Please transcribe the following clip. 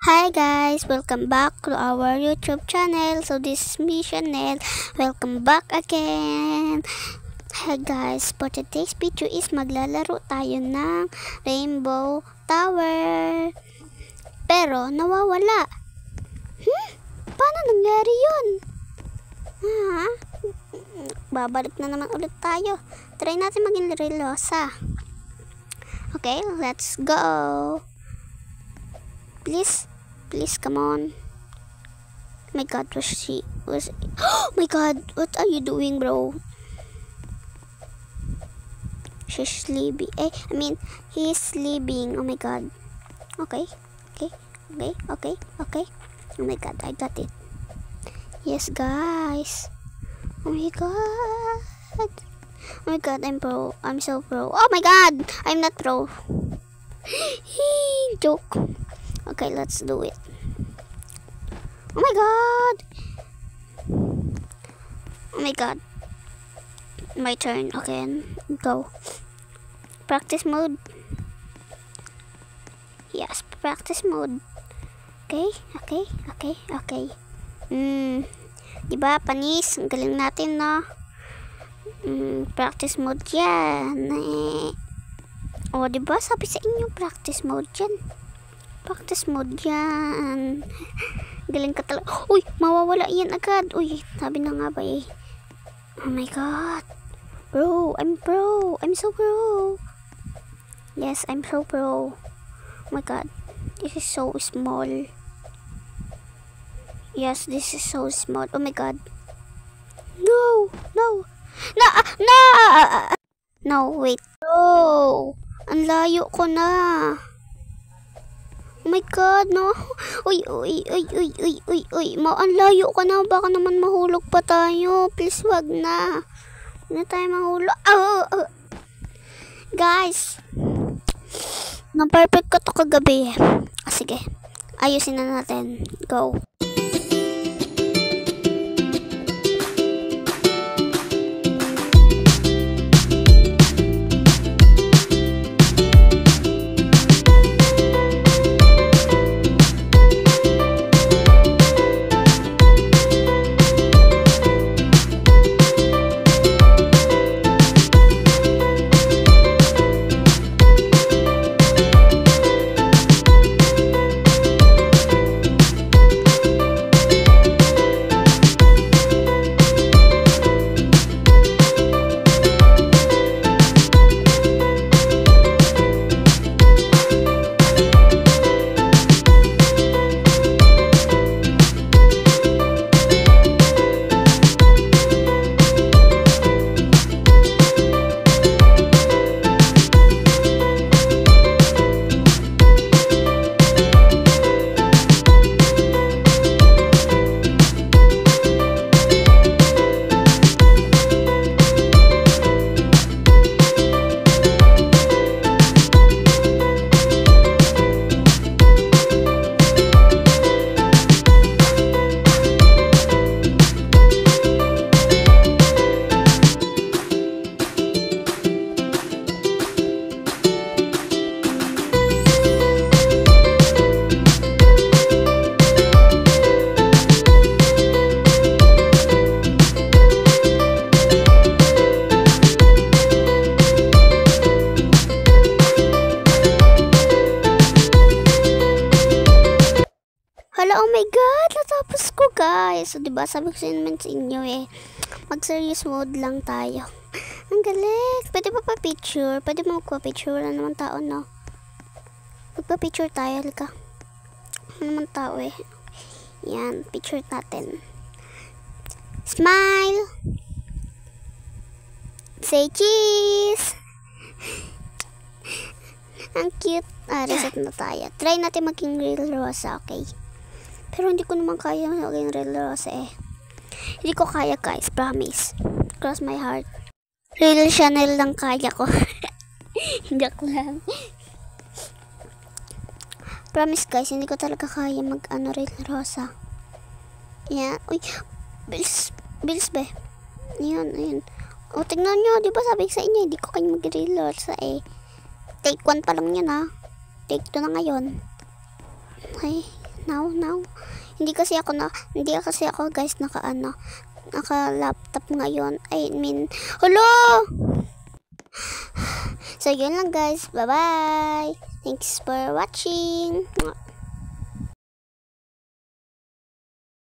Hi guys, welcome back to our YouTube channel. So this is me, Chanel. Welcome back again. Hi guys, for today's video is maglalaro tayo ng Rainbow Tower. Pero nawawala. Paano nangyari yun? Babalik na naman ulit tayo. Try natin maging relosa. Okay, let's go. Please, come on. My God, oh my God, what are you doing, bro? She's sleeping. He's sleeping. Oh my God. Okay. Oh my God, I got it. Yes, guys. Oh my God. Oh my God, I'm pro. I'm so pro. Oh my God, I'm not pro. Joke. Okay, let's do it. Oh my God. Oh my God. My turn. Okay, go. Practice mode. Yes, practice mode. Okay. Diba, panis? Ang galing natin, no? Practice mode yan. O, diba? Sabi sa inyo, practice mode yan. Practice mode yan. Galing ka talaga. Uy, mawawala yan agad. Uy, sabi na nga ba eh. Oh my God. Bro, I'm pro. I'm so pro. Yes, I'm so pro. Oh my God. This is so small. Yes, this is so small. Oh my God. No. No, wait. No. Ang layo ko na. Oh my God, no. Uy. Ang layo ka na. Baka naman mahulog pa tayo. Please, wag na. Hindi na tayo mahulog. Guys. Na-perfect ko to kagabi. Sige. Ayusin na natin. Go. Oh my God, natapos ko guys. So, diba, sabi ko naman sa inyo eh, mag-serious mode lang tayo. Ang galing. Pwede pa pa-picture? Pwede mo magpa-picture? Wala naman tao, no? Magpa-picture tayo, halika. Wala naman tao eh. Yan, picture natin. Smile! Say cheese! Ang cute. Reset na tayo. Try natin maging real rosa, okay? Pero hindi ko naman kaya maging real rosa eh. Hindi ko kaya guys, promise. Cross my heart. Real Chanel lang kaya ko. Joke lang. Promise guys, hindi ko talaga kaya real rosa. Yan. Uy, bills be. Ayun. O, tignan nyo, di ba sabi sa inyo, hindi ko kaya mag-real rosa eh. Take 1 pa lang yun ha. Take 2 na ngayon. Okay. Now. Hindi kasi ako guys naka-laptop ngayon. I mean, hello! So, yun lang guys. Bye-bye! Thanks for watching!